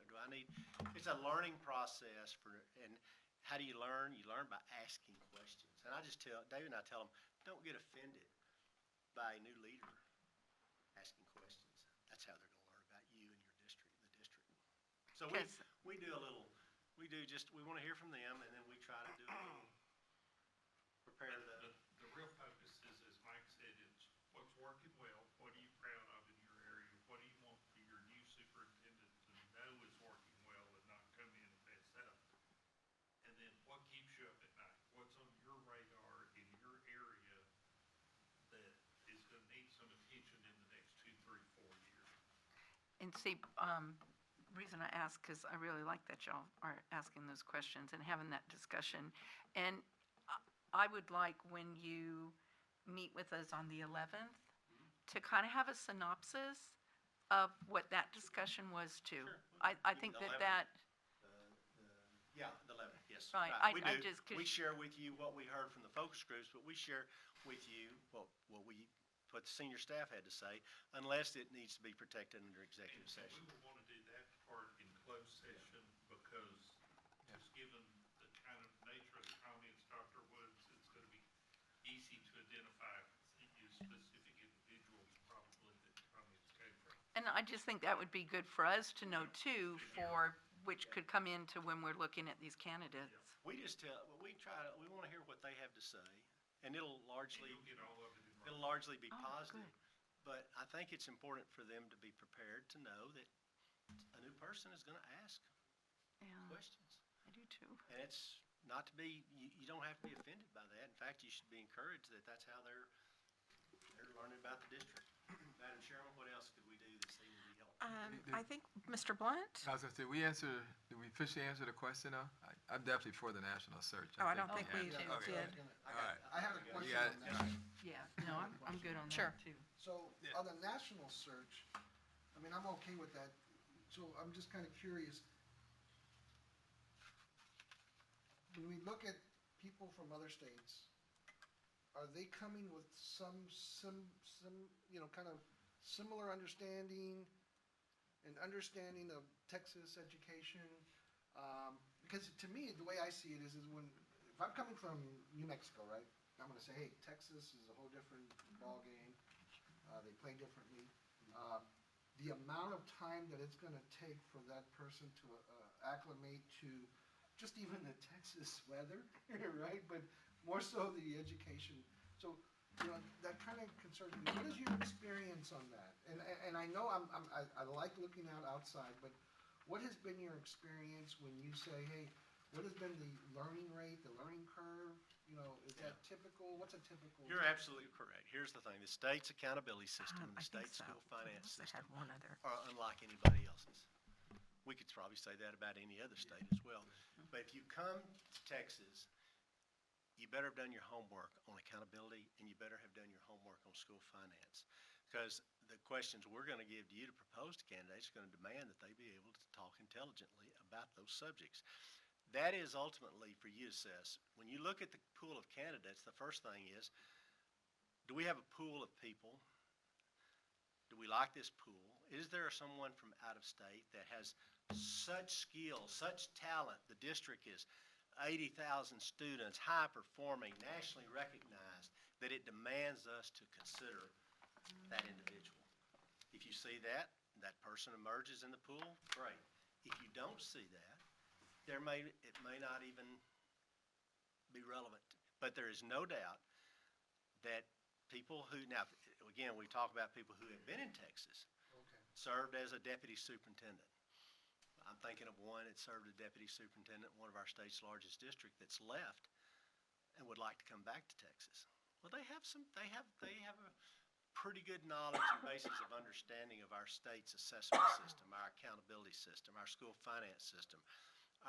a learning process and how do you learn? You learn by asking questions. And David and I tell them, don't get offended by a new leader asking questions. That's how they're going to learn about you and your district and the district. So we want to hear from them, and then we try to do a little, prepare the. The real focus is, as Mike said, it's what's working well, what are you proud of in your area, what do you want for your new superintendent to know is working well and not come in and mess up? And then what keeps you up at night? What's on your radar in your area that is gonna need some attention in the next 2, 3, 4 years? And see, reason I ask, because I really like that y'all are asking those questions and having that discussion. And I would like when you meet with us on the 11th to kind of have a synopsis of what that discussion was too. Sure. I think The that 11th. Yeah, the 11th, yes. Right, We I do. just- 'cause- We share with you what we heard from the focus groups, but we share with you what the senior staff had to say, unless it needs to be protected under executive And session. we will want to do that part in closed session because just given the kind of nature of the comments, Dr. Woods, it's going to be easy to identify specific individuals probably that comments came from. And I just think that would be good for us to know too, for which could come into when we're looking at these candidates. We want to hear what they have to say, and it'll largely You'll get all of it in It'll writing. largely be Oh, positive, good. but I think it's important for them to be prepared to know that a new person is going to ask Yeah, questions. I do too. And it's not to be, you don't have to be offended by that. In fact, you should be encouraged that that's how they're learning about the district. Madam Chairman, what else could we do this evening to be helpful? I think Mr. Blunt? I was gonna say, did we officially answer the question now? I'm definitely for the national search. Oh, I don't think we answered. did. All right. I have a question got on it? that. Yeah, no, I'm good on Sure. that too. So, on the national search, I mean, I'm okay with that, so I'm just kinda curious. When we look at people from other states, are they coming with some, kind of similar understanding and understanding of Texas education? Because to me, the way I see it is if I'm coming from New Mexico, right? I'm gonna say, hey, Texas is a whole different ballgame. They play differently. The amount of time that it's gonna take for that person to acclimate to just even the Texas weather, right? But more so the education. So, that kind of concerns me. What is your experience on that? And I know I like looking outside, but what has been your experience when you say, hey, what has been the learning rate, the learning curve? Is that typical? What's a typical? You're absolutely correct. Here's the thing, the state's accountability system and I the think state so. school finance They system had one other. are unlike anybody else's. We could probably say that about any other state as well. But if you come to Texas, you better have done your homework on accountability, and you better have done your homework on school finance. Because the questions we're going to give to you to propose to candidates are going to demand that they be able to talk intelligently about those subjects. That is ultimately for you to assess. When you look at the pool of candidates, the first thing is, do we have a pool of people? Do we like this pool? Is there someone from out of state that has such skill, such talent? The district is 80,000 students, high performing, nationally recognized, that it demands us to consider that individual. If you see that, that person emerges in the pool, great. If you don't see that, it may not even be relevant. But there is no doubt that people who, now, again, we talk about people who have been in Texas, Okay. served as a deputy superintendent. I'm thinking of one that served as deputy superintendent in one of our state's largest district that's left and would like to come back to Texas. Well, they have a pretty good knowledge and basis of understanding of our state's assessment system, our accountability system, our school finance system,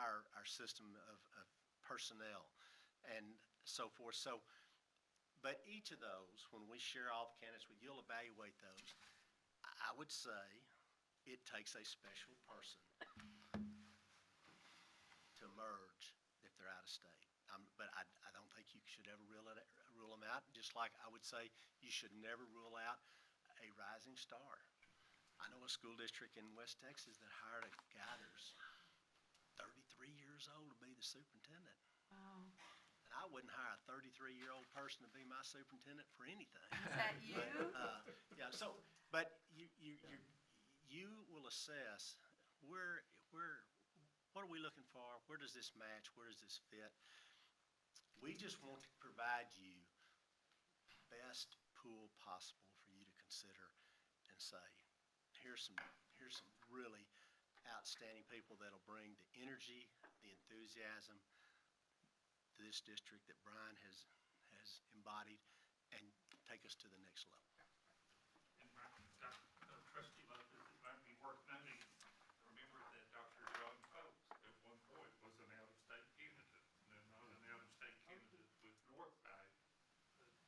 our system of personnel, and so forth. So, but each of those, when we share all the candidates with you, you'll evaluate those. I would say it takes a special person to emerge if they're out of state. But I don't think you should ever rule them out, just like I would say you should never rule out a rising star. I know a school district in West Texas that hired a guy that's 33 years old to be the superintendent. Wow. And I wouldn't hire a 33-year-old person to be my superintendent for anything. Is that you? Yeah, so, but you will assess what are we looking for? Where does this match? Where does this fit? We just want to provide you best pool possible for you to consider and say, here's some really outstanding people that'll bring the energy, the enthusiasm to this district that Brian has embodied and take us to the next level. And Trustee Lopez, it might be worth noting, remember that Dr. John Folks at one point was an out-of-state candidate. No, not an out-of-state candidate with Northside,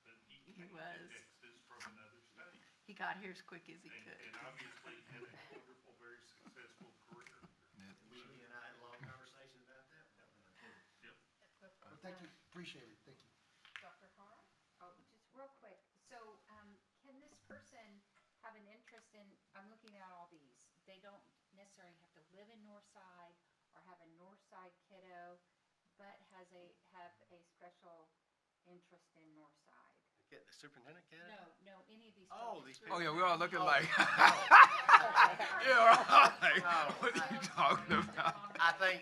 but he came to was. Texas from another state. He got here as quick as he could. And obviously had a wonderful, very successful career. He and I had a long conversation about that. Yep. Well, thank you, appreciate it, thank you. Dr. Carr? Oh, just real quick, so, can this person have an interest in, I'm looking at all these, they don't necessarily have to live in Northside or have a Northside kiddo, but have a special interest in Northside? The superintendent candidate? No, any of these. Oh, focus these groups. Oh, yeah, we're all looking Oh. like. Yeah, we're all like, what are you talking about? I think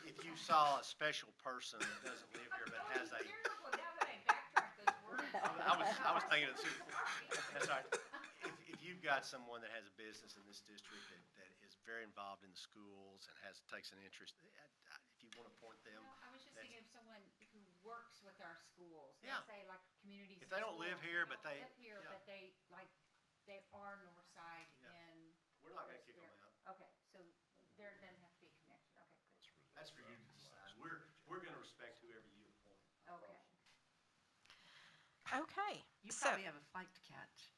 if you saw a special person that doesn't live here but has a, Terrible, now that I backtrack those words. I was thinking of the super, that's all right. If you've got someone that has a business in this district that is very involved in the schools and takes an interest, if you want to point them. No, I was just thinking of someone who works with our schools. Yeah. Let's say like communities. If they don't live here, but don't they- live here, yeah. but they are Northside Yeah. in. We're not gonna kick them out. Okay, so there doesn't have to be a connection, okay, good. That's for you to decide. We're gonna respect whoever you appoint. I Okay. promise you. Okay, You so, probably have a flight to catch.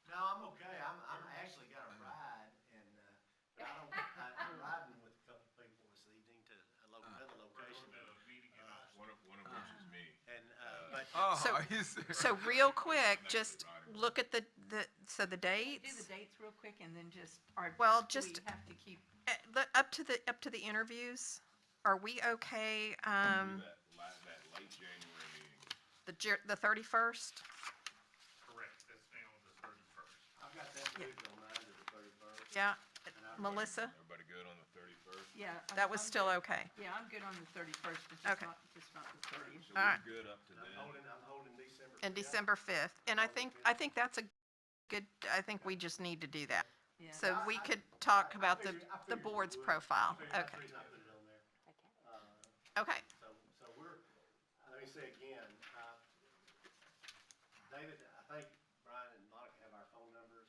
No, I'm okay. I'm actually got a ride and, but I'm riding with a couple people this evening to another location. One of which is me. And, but, Oh, So- are you serious? so real quick, just look at the Do the dates. dates real quick and then just, or Well, do we just- have to keep, Up to the interviews, are we okay, Do that late January meeting. the 31st? Correct, that's now the 31st. I've got that moved on mine to the 31st. Yeah, And Melissa, Everybody good on the 31st? yeah. that was I'm still good. okay. Yeah, I'm good on the 31st, but Okay. just not the 30th. So All right. we're good up to And then? I'm holding December. And 5th. December 5th, and I think that's a good, I think we just need to do that. Yeah. So we could talk about the figured we board's would. profile, That's the okay, reason I put it on there. Okay. okay. So we're, let me say again, David, I think Brian and Monica have our phone numbers,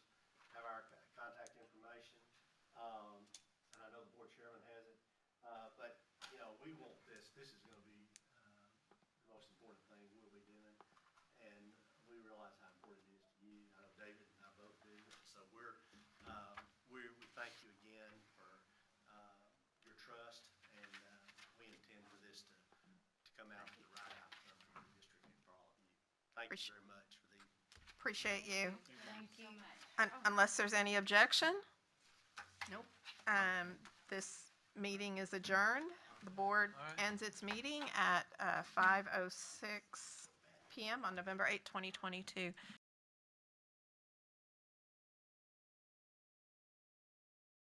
have our contact information. And I know the board chairman has it. But, you know, we want this is gonna be, the most important thing we'll be doing. And we realize how important it is to you. I know David and I both do. So we thank you again for, your trust, and, we intend for this to come out with the right outcome for your district and for all of you. Thank you very much for these. Appreciate you. Thank you so much. Unless there's any objection, Nope. this meeting is adjourned. The board All right. ends its meeting at 5:06 PM on November 8, 2022.